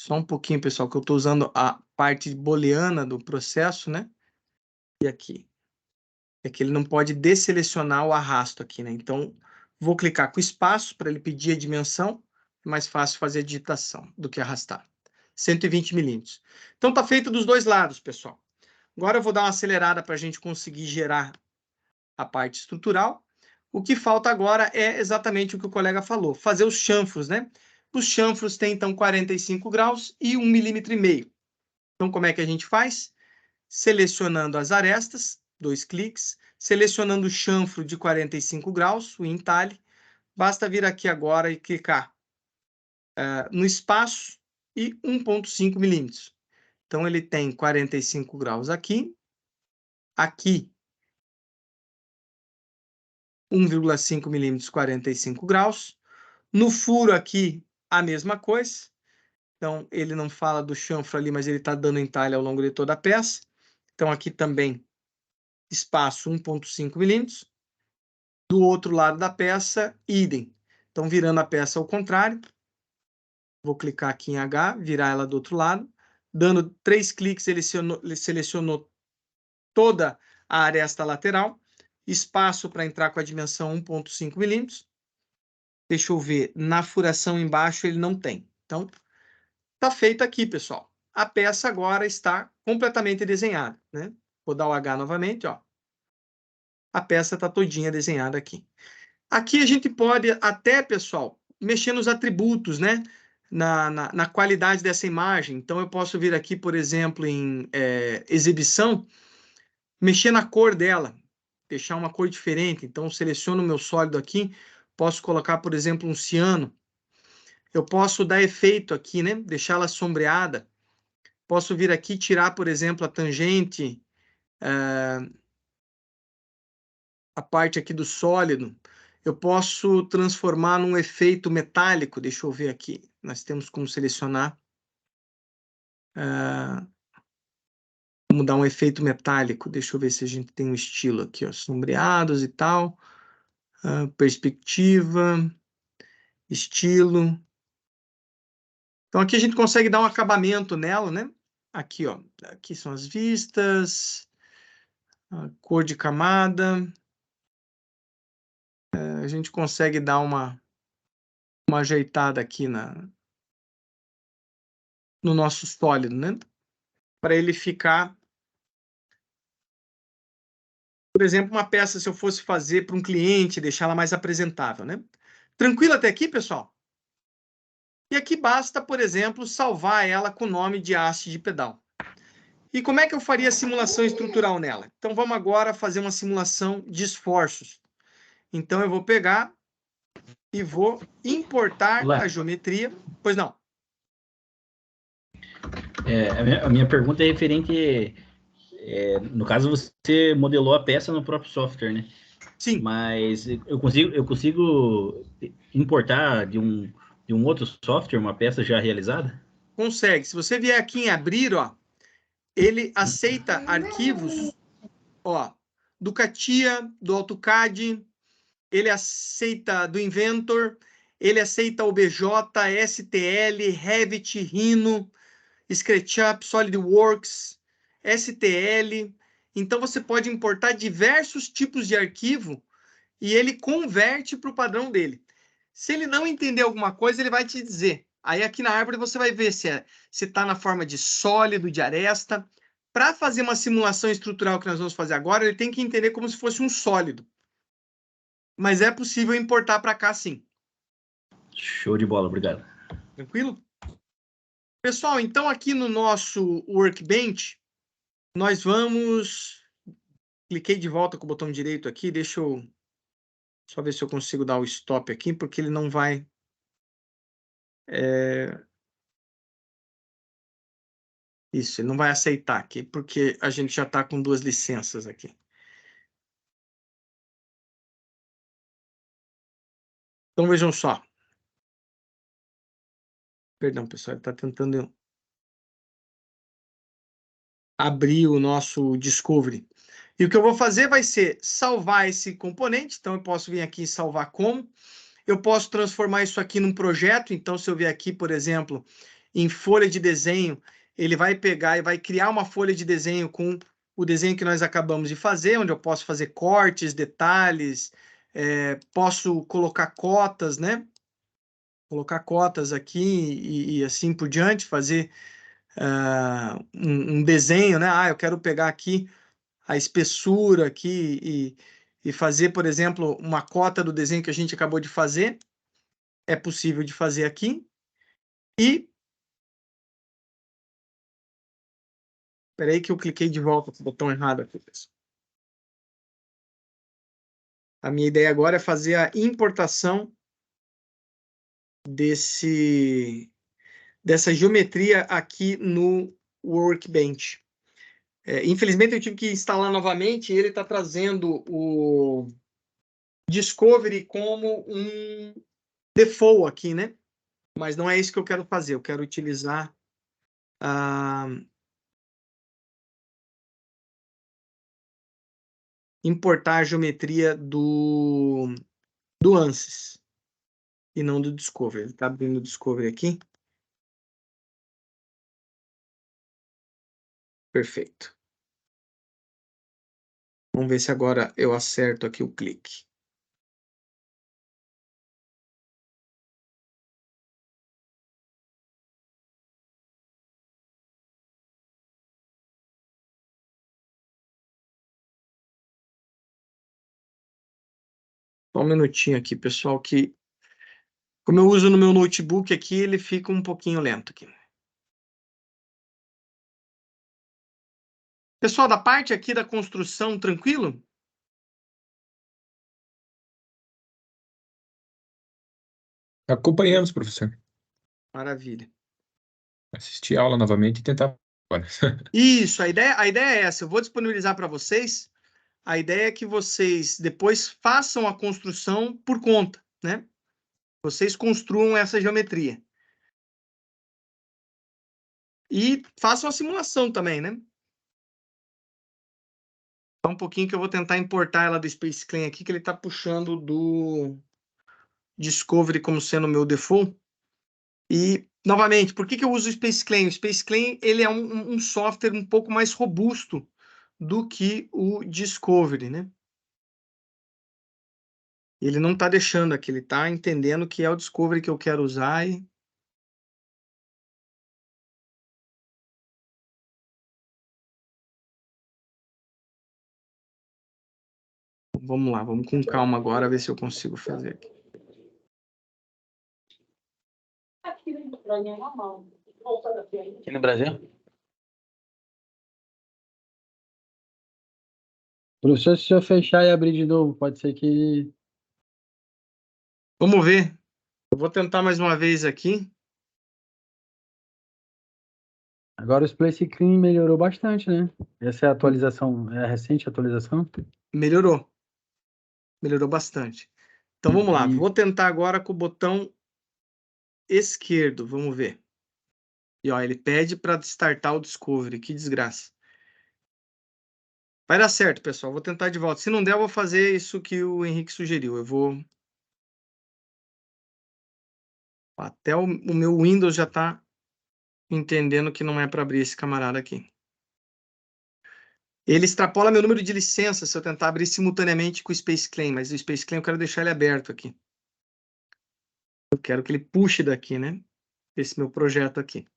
Só um pouquinho, pessoal, que eu estou usando a parte booleana do processo, né? E aqui. É que ele não pode desselecionar o arrasto aqui, né? Então, vou clicar com espaço para ele pedir a dimensão. É mais fácil fazer a digitação do que arrastar. 120 milímetros. Então, tá feito dos dois lados, pessoal. Agora eu vou dar uma acelerada para a gente conseguir gerar a parte estrutural. O que falta agora é exatamente o que o colega falou, fazer os chanfros, né? Os chanfros têm, então, 45 graus e 1,5 milímetro. Então, como é que a gente faz? Selecionando as arestas, 2 cliques, selecionando o chanfro de 45 graus, o entalhe, basta vir aqui agora e clicar no espaço e 1,5 milímetros. Então, ele tem 45 graus aqui, aqui 1,5 milímetros, 45 graus. No furo aqui, a mesma coisa. Então, ele não fala do chanfro ali, mas ele está dando entalhe ao longo de toda a peça. Então, aqui também, espaço 1,5 milímetros. Do outro lado da peça, idem. Então, virando a peça ao contrário. Vou clicar aqui em H, virar ela do outro lado. Dando 3 cliques, ele selecionou toda a aresta lateral. Espaço para entrar com a dimensão 1,5 milímetros. Deixa eu ver, na furação embaixo ele não tem. Então, está feito aqui, pessoal. A peça agora está completamente desenhada, né? Vou dar o H novamente, ó. A peça está todinha desenhada aqui. Aqui a gente pode até, pessoal, mexer nos atributos, né? Na qualidade dessa imagem. Então, eu posso vir aqui, por exemplo, em exibição, mexer na cor dela, deixar uma cor diferente. Então, seleciono o meu sólido aqui, posso colocar, por exemplo, um ciano. Eu posso dar efeito aqui, né? Deixá-la sombreada. Posso vir aqui tirar, por exemplo, a tangente, a parte aqui do sólido. Eu posso transformar num efeito metálico. Deixa eu ver aqui. Nós temos como selecionar. Vamos dar um efeito metálico. Deixa eu ver se a gente tem um estilo aqui, ó. Sombreados e tal. Perspectiva. Estilo. Então, aqui a gente consegue dar um acabamento nela, né? Aqui, ó. Aqui são as vistas. A cor de camada. A gente consegue dar uma ajeitada aqui no nosso sólido, né? Para ele ficar... Por exemplo, uma peça, se eu fosse fazer para um cliente, deixá-la mais apresentável, né? Tranquilo até aqui, pessoal? E aqui basta, por exemplo, salvar ela com o nome de haste de pedal. E como é que eu faria a simulação estrutural nela? Então, vamos agora fazer uma simulação de esforços. Então, eu vou pegar e vou importar a geometria. Pois não. A minha pergunta é referente... no caso, você modelou a peça no próprio software, né? Sim. Mas eu consigo importar de um outro software uma peça já realizada? Consegue. Se você vier aqui em abrir, ó, ele aceita arquivos, ó, do CATIA, do AutoCAD, ele aceita do Inventor, ele aceita OBJ, STL, Revit, Rhino, SketchUp, SolidWorks, STL. Então, você pode importar diversos tipos de arquivo e ele converte para o padrão dele. Se ele não entender alguma coisa, ele vai te dizer. Aí, aqui na árvore, você vai ver se está na forma de sólido, de aresta. Para fazer uma simulação estrutural que nós vamos fazer agora, ele tem que entender como se fosse um sólido. Mas é possível importar para cá, sim. Show de bola, obrigado. Tranquilo? Pessoal, então aqui no nosso Workbench, nós vamos... Cliquei de volta com o botão direito aqui, deixa eu só ver se eu consigo dar o stop aqui, porque ele não vai... Isso, ele não vai aceitar aqui, porque a gente já está com 2 licenças aqui. Então, vejam só. Perdão, pessoal, ele está tentando abrir o nosso Discovery. E o que eu vou fazer vai ser salvar esse componente. Então, eu posso vir aqui e salvar como. Eu posso transformar isso aqui num projeto. Então, se eu vier aqui, por exemplo, em folha de desenho, ele vai pegar e vai criar uma folha de desenho com o desenho que nós acabamos de fazer, onde eu posso fazer cortes, detalhes, posso colocar cotas, né? Colocar cotas aqui e assim por diante, fazer um desenho, né? Eu quero pegar aqui a espessura aqui e fazer, por exemplo, uma cota do desenho que a gente acabou de fazer. É possível de fazer aqui. E espera aí que eu cliquei de volta com o botão errado aqui, pessoal. A minha ideia agora é fazer a importação dessa geometria aqui no Workbench. Infelizmente, eu tive que instalar novamente e ele está trazendo o Discovery como um default aqui, né? Mas não é isso que eu quero fazer. Eu quero utilizar importar a geometria do ANSYS e não do Discovery. Ele está abrindo o Discovery aqui. Perfeito. Vamos ver se agora eu acerto aqui o clique. Só um minutinho aqui, pessoal, que como eu uso no meu notebook aqui, ele fica um pouquinho lento aqui. Pessoal, da parte aqui da construção, tranquilo? Acompanhamos, professor. Maravilha. Assistir a aula novamente e tentar. Isso, a ideia é essa. Eu vou disponibilizar para vocês. A ideia é que vocês depois façam a construção por conta, né? Vocês construam essa geometria. E façam a simulação também, né? Só um pouquinho que eu vou tentar importar ela do Space Clean aqui, que ele está puxando do Discovery como sendo o meu default. E, novamente, por que eu uso o Space Clean? O Space Clean ele é um software um pouco mais robusto do que o Discovery, né? Ele não está deixando aqui, ele está entendendo que é o Discovery que eu quero usar e... Vamos lá, vamos com calma agora, ver se eu consigo fazer aqui. Aqui no Brasil? Professor, se eu fechar e abrir de novo, pode ser que... Vamos ver. Eu vou tentar mais uma vez aqui. Agora o Space Clean melhorou bastante, né? Essa é a atualização, é a recente atualização? Melhorou. Melhorou bastante. Então vamos lá. E- Vou tentar agora com o botão esquerdo. Vamos ver. E ó, ele pede para startar o Discovery. Que desgraça. Vai dar certo, pessoal. Vou tentar de volta. Se não der, eu vou fazer isso que o Henrique sugeriu. Eu vou... Até o meu Windows já está entendendo que não é para abrir esse camarada aqui. Ele extrapola meu número de licenças se eu tentar abrir simultaneamente com o Space Clean, mas o Space Clean eu quero deixar ele aberto aqui. Eu quero que ele puxe daqui, né? Esse meu projeto aqui.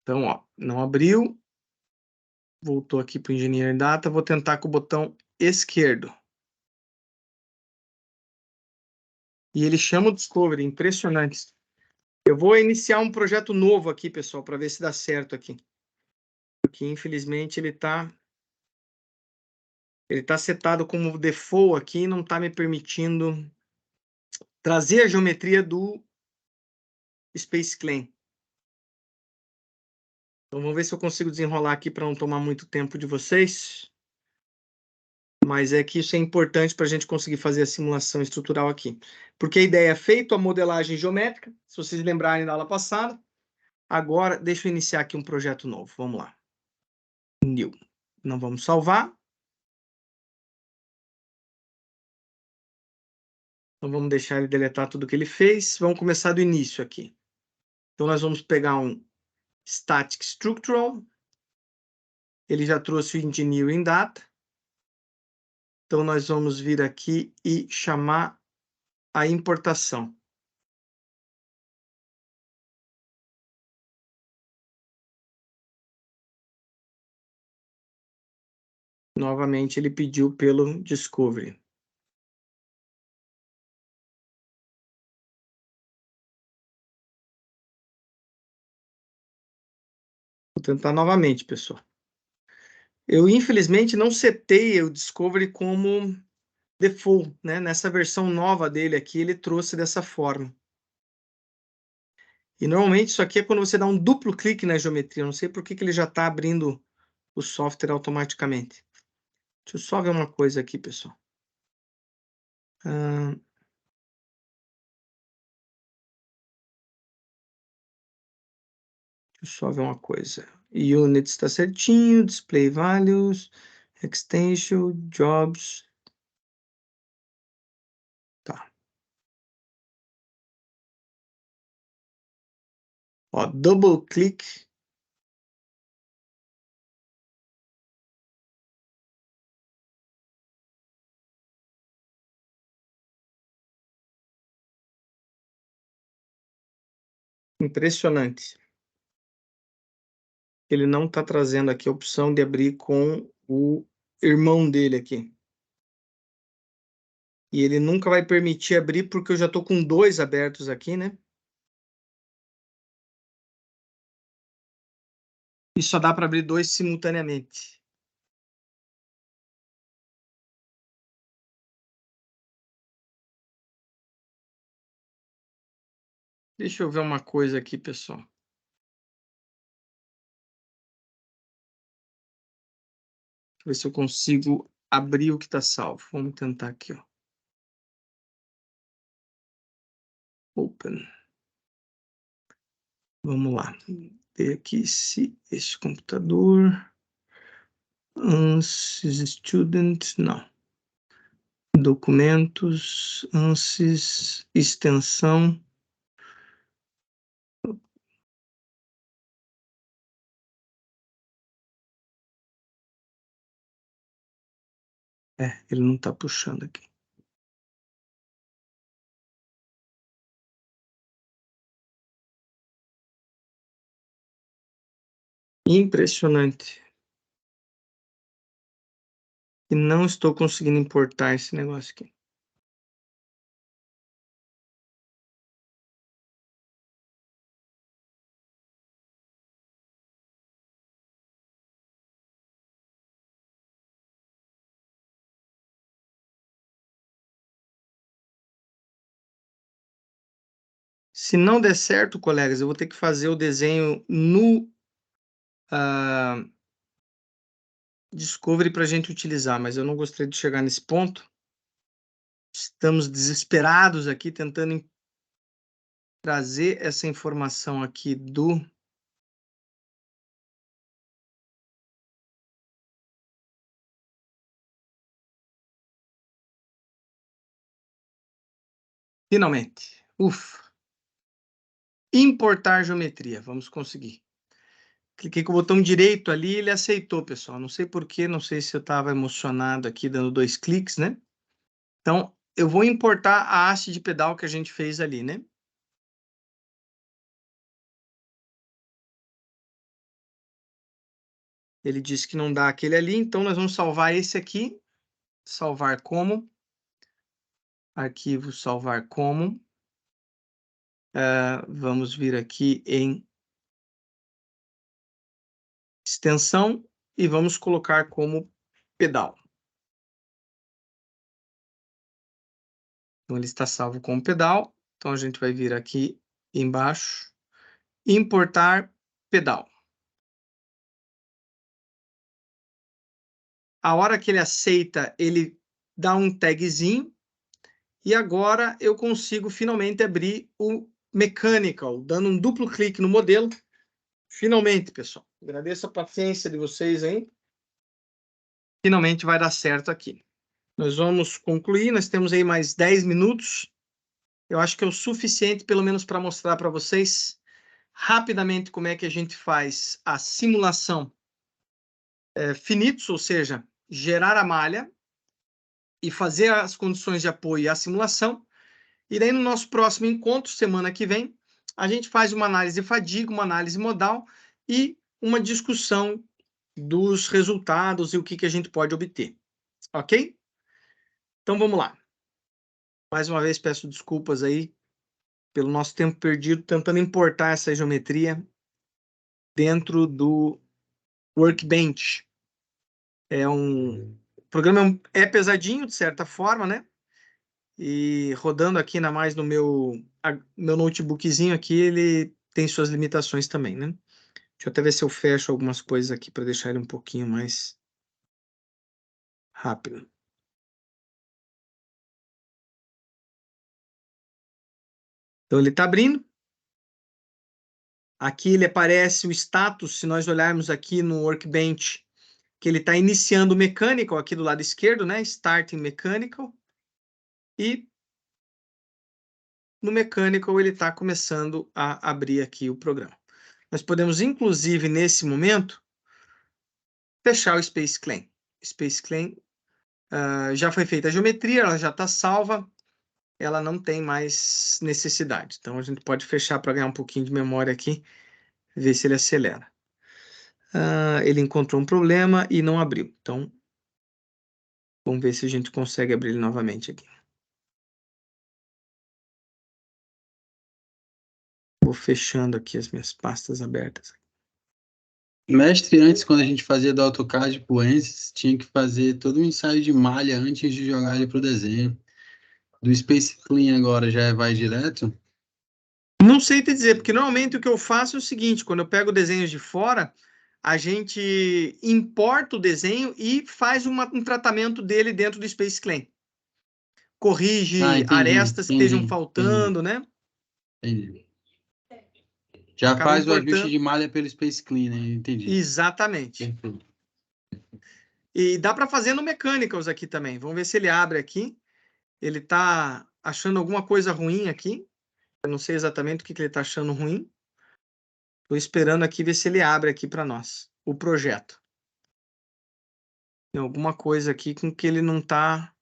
Então, ó, não abriu. Voltou aqui para o Engineering Data. Vou tentar com o botão esquerdo. E ele chama o Discovery. Impressionante. Eu vou iniciar um projeto novo aqui, pessoal, para ver se dá certo aqui. Porque, infelizmente, ele tá setado como default aqui e não está me permitindo trazer a geometria do Space Clean. Então, vamos ver se eu consigo desenrolar aqui para não tomar muito tempo de vocês. Mas é que isso é importante para a gente conseguir fazer a simulação estrutural aqui. Porque a ideia é feita a modelagem geométrica, se vocês lembrarem da aula passada. Agora, deixa eu iniciar aqui um projeto novo. Vamos lá. New. Não vamos salvar. Então, vamos deixar ele deletar tudo que ele fez. Vamos começar do início aqui. Então, nós vamos pegar um Static Structural. Ele já trouxe o Engineering Data. Então, nós vamos vir aqui e chamar a importação. Novamente, ele pediu pelo Discovery. Vou tentar novamente, pessoal. Eu, infelizmente, não setei o Discovery como default, né? Nessa versão nova dele aqui, ele trouxe dessa forma. E, normalmente, isso aqui é quando você dá um duplo clique na geometria. Eu não sei por que ele já está abrindo o software automaticamente. Deixa eu só ver uma coisa aqui, pessoal. Deixa eu só ver uma coisa. Units está certinho, display values, extension, jobs. Tá. Ó, double click. Impressionante. Ele não está trazendo aqui a opção de abrir com o irmão dele aqui. E ele nunca vai permitir abrir porque eu já estou com 2 abertos aqui, né? E só dá para abrir 2 simultaneamente. Deixa eu ver uma coisa aqui, pessoal. Ver se eu consigo abrir o que está salvo. Vamos tentar aqui, ó. Open. Vamos lá. Ver aqui se este computador... ANSYS Student, não. Documentos, ANSYS, extensão. Ele não está puxando aqui. Impressionante. E não estou conseguindo importar esse negócio aqui. Se não der certo, colegas, eu vou ter que fazer o desenho no Discovery para a gente utilizar, mas eu não gostaria de chegar nesse ponto. Estamos desesperados aqui, tentando trazer essa informação aqui do... Finalmente. Ufa. Importar geometria. Vamos conseguir. Cliquei com o botão direito ali e ele aceitou, pessoal. Não sei por quê, não sei se eu estava emocionado aqui, dando 2 cliques, né? Então, eu vou importar a haste de pedal que a gente fez ali, né? Ele disse que não dá aquele ali, então nós vamos salvar esse aqui. Salvar como. Arquivo salvar como. Vamos vir aqui em extensão e vamos colocar como pedal. Então, ele está salvo como pedal. Então, a gente vai vir aqui embaixo, importar pedal. A hora que ele aceita, ele dá um tagzinho. E agora eu consigo finalmente abrir o Mechanical, dando um duplo clique no modelo. Finalmente, pessoal. Agradeço a paciência de vocês aí. Finalmente vai dar certo aqui. Nós vamos concluir, nós temos aí mais 10 minutos. Eu acho que é o suficiente, pelo menos, para mostrar para vocês rapidamente como é que a gente faz a simulação finitos, ou seja, gerar a malha e fazer as condições de apoio e a simulação. E daí, no nosso próximo encontro, semana que vem, a gente faz uma análise de fadiga, uma análise modal e uma discussão dos resultados e o que a gente pode obter. Ok? Então, vamos lá. Mais uma vez, peço desculpas aí pelo nosso tempo perdido tentando importar essa geometria dentro do Workbench. O programa é pesadinho, de certa forma, né? E rodando aqui, ainda mais no meu notebookzinho aqui, ele tem suas limitações também, né? Deixa eu até ver se eu fecho algumas coisas aqui para deixar ele um pouquinho mais rápido. Então, ele está abrindo. Aqui ele aparece o status, se nós olharmos aqui no Workbench, que ele está iniciando o Mechanical, aqui do lado esquerdo, né? Starting Mechanical. E no Mechanical ele está começando a abrir aqui o programa. Nós podemos, inclusive, nesse momento, fechar o Space Claim. Space Claim já foi feita a geometria, ela já está salva, ela não tem mais necessidade. Então, a gente pode fechar para ganhar um pouquinho de memória aqui, ver se ele acelera. Ele encontrou um problema e não abriu. Então, vamos ver se a gente consegue abrir ele novamente aqui. Vou fechando aqui as minhas pastas abertas. Mestre, antes, quando a gente fazia do AutoCAD pro Ansys, tinha que fazer todo um ensaio de malha antes de jogar ele pro desenho. Do Space Clean agora já vai direto? Não sei te dizer, porque normalmente o que eu faço é o seguinte, quando eu pego desenhos de fora, a gente importa o desenho e faz um tratamento dele dentro do Space Clean. Corrige arestas que estejam faltando, né? Entendi. Já Acaba faz o ajuste importando. de malha pelo Space Clean, né? Entendi. Exatamente. Perfeito. E dá para fazer no Mechanicals aqui também. Vamos ver se ele abre aqui. Ele está achando alguma coisa ruim aqui. Eu não sei exatamente o que ele está achando ruim. Estou esperando aqui ver se ele abre aqui para nós o projeto. Tem alguma coisa aqui com que ele não está...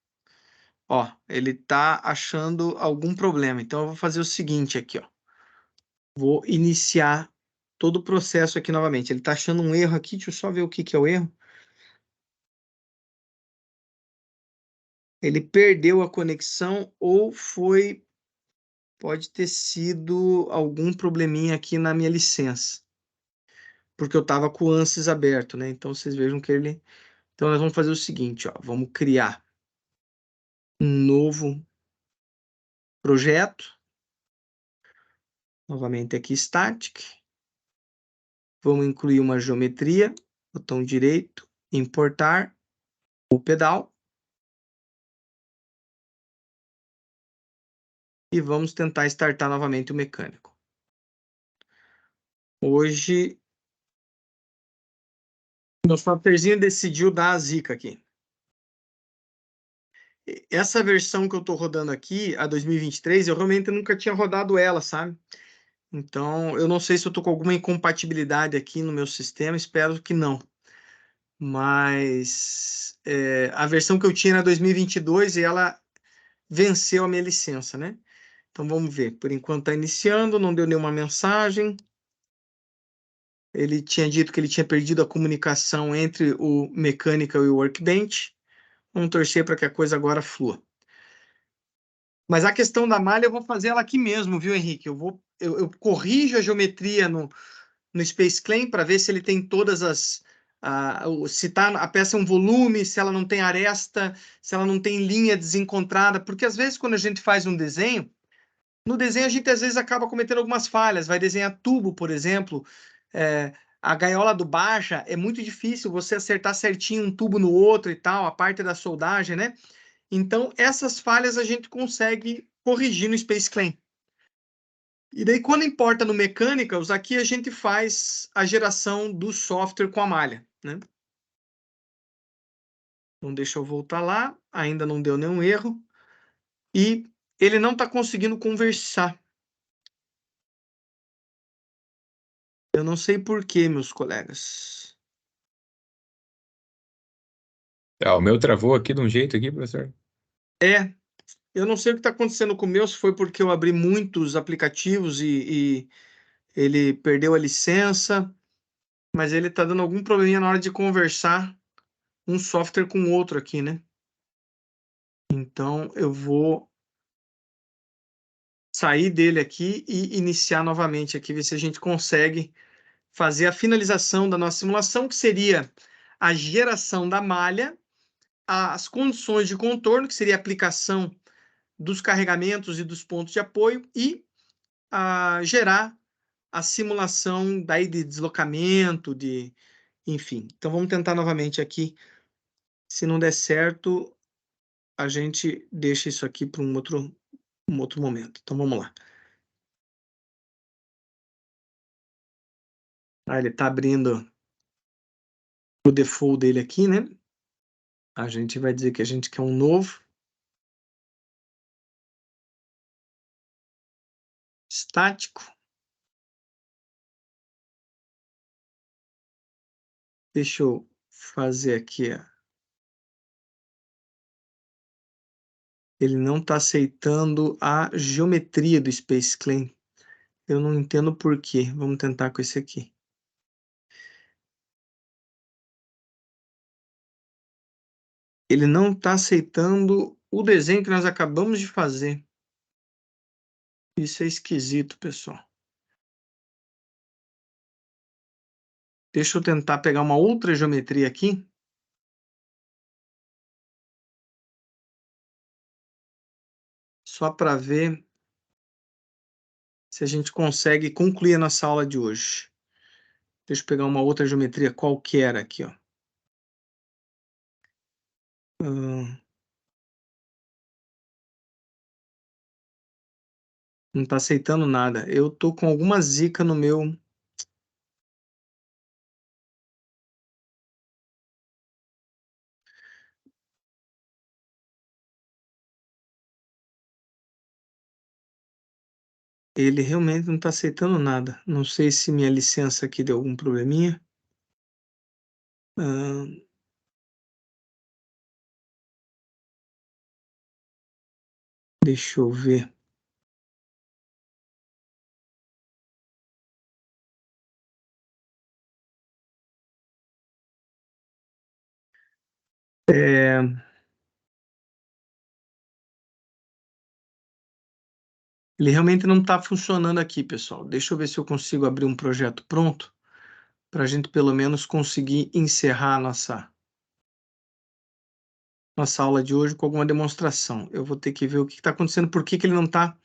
Ó, ele está achando algum problema. Então, eu vou fazer o seguinte aqui, ó. Vou iniciar todo o processo aqui novamente. Ele está achando um erro aqui. Deixa eu só ver o que é o erro. Ele perdeu a conexão ou foi... Pode ter sido algum probleminha aqui na minha licença. Porque eu estava com o Ansys aberto, né? Então, vocês vejam que ele... Então, nós vamos fazer o seguinte, ó. Vamos criar um novo projeto. Novamente aqui, Static. Vamos incluir uma geometria. Botão direito, importar o pedal. E vamos tentar startar novamente o mecânico. Hoje, meu softwarezinho decidiu dar a zica aqui. Essa versão que eu estou rodando aqui, a 2023, eu realmente nunca tinha rodado ela, sabe? Então, eu não sei se eu estou com alguma incompatibilidade aqui no meu sistema, espero que não. Mas a versão que eu tinha era 2022 e ela venceu a minha licença, né? Então, vamos ver. Por enquanto está iniciando, não deu nenhuma mensagem. Ele tinha dito que ele tinha perdido a comunicação entre o Mechanical e o Workbench. Vamos torcer para que a coisa agora flua. Mas a questão da malha eu vou fazer ela aqui mesmo, viu, Henrique? Eu corrijo a geometria no Space Claim para ver se ele tem todas as... se tá, a peça é um volume, se ela não tem aresta, se ela não tem linha desencontrada. Porque às vezes quando a gente faz um desenho, no desenho a gente às vezes acaba cometendo algumas falhas. Vai desenhar tubo, por exemplo. A gaiola do baixa é muito difícil você acertar certinho um tubo no outro e tal, a parte da soldagem, né? Então, essas falhas a gente consegue corrigir no Space Claim. E daí, quando importa no Mechanicals, aqui a gente faz a geração do software com a malha, né? Então, deixa eu voltar lá. ainda não deu nenhum erro. E ele não está conseguindo conversar. Eu não sei por quê, meus colegas. O meu travou aqui de um jeito aqui, professor. Eu não sei o que está acontecendo com o meu, se foi porque eu abri muitos aplicativos e ele perdeu a licença, mas ele está dando algum probleminha na hora de conversar um software com o outro aqui, né? Então, eu vou sair dele aqui e iniciar novamente aqui, ver se a gente consegue fazer a finalização da nossa simulação, que seria a geração da malha, as condições de contorno, que seria a aplicação dos carregamentos e dos pontos de apoio, e gerar a simulação daí de deslocamento, enfim. Então, vamos tentar novamente aqui. Se não der certo, a gente deixa isso aqui para um outro momento. Então, vamos lá. Ele está abrindo o default dele aqui, né? A gente vai dizer que a gente quer um novo. Estático. Deixa eu fazer aqui. Ele não está aceitando a geometria do Space Clean. Eu não entendo por quê. Vamos tentar com esse aqui. Ele não está aceitando o desenho que nós acabamos de fazer. Isso é esquisito, pessoal. Deixa eu tentar pegar uma outra geometria aqui. Só para ver se a gente consegue concluir a nossa aula de hoje. Deixa eu pegar uma outra geometria qualquer aqui, ó. Não está aceitando nada. Eu tô com alguma zica no meu. Ele realmente não está aceitando nada. Não sei se minha licença aqui deu algum probleminha. Deixa eu ver. Ele realmente não está funcionando aqui, pessoal. Deixa eu ver se eu consigo abrir um projeto pronto para a gente pelo menos conseguir encerrar a nossa aula de hoje com alguma demonstração. Eu vou ter que ver o que está acontecendo, por que ele não está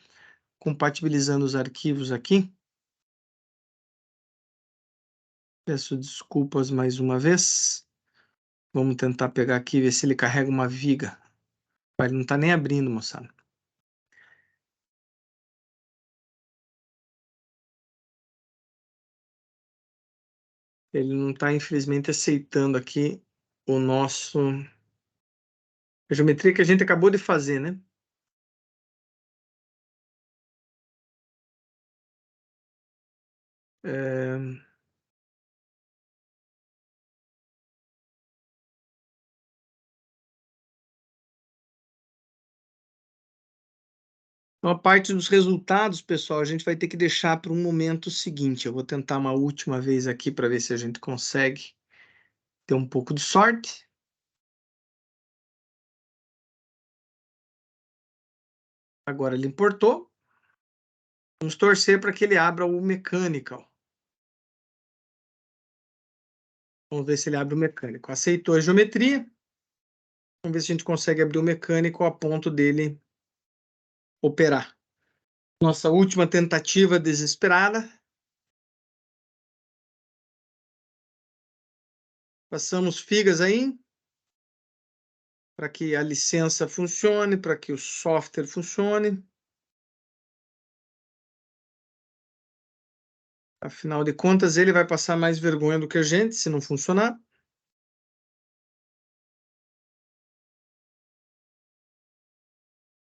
compatibilizando os arquivos aqui. Peço desculpas mais uma vez. Vamos tentar pegar aqui e ver se ele carrega uma viga. Ele não está nem abrindo, moçada. Ele não está, infelizmente, aceitando aqui a geometria que a gente acabou de fazer, né? Então, a parte dos resultados, pessoal, a gente vai ter que deixar para um momento seguinte. Eu vou tentar uma última vez aqui para ver se a gente consegue ter um pouco de sorte. Agora ele importou. Vamos torcer para que ele abra o Mechanical. Vamos ver se ele abre o mecânico. Aceitou a geometria. Vamos ver se a gente consegue abrir o mecânico a ponto dele operar. Nossa última tentativa desesperada. Passamos figas aí para que a licença funcione, para que o software funcione. Afinal de contas, ele vai passar mais vergonha do que a gente se não funcionar.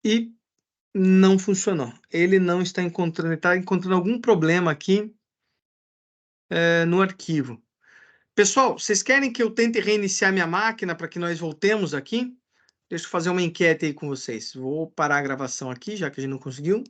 e não funcionou. Ele não está encontrando, está encontrando algum problema aqui no arquivo. Pessoal, vocês querem que eu tente reiniciar minha máquina para que nós voltemos aqui? Deixa eu fazer uma enquete aí com vocês. Vou parar a gravação aqui, já que a gente não conseguiu.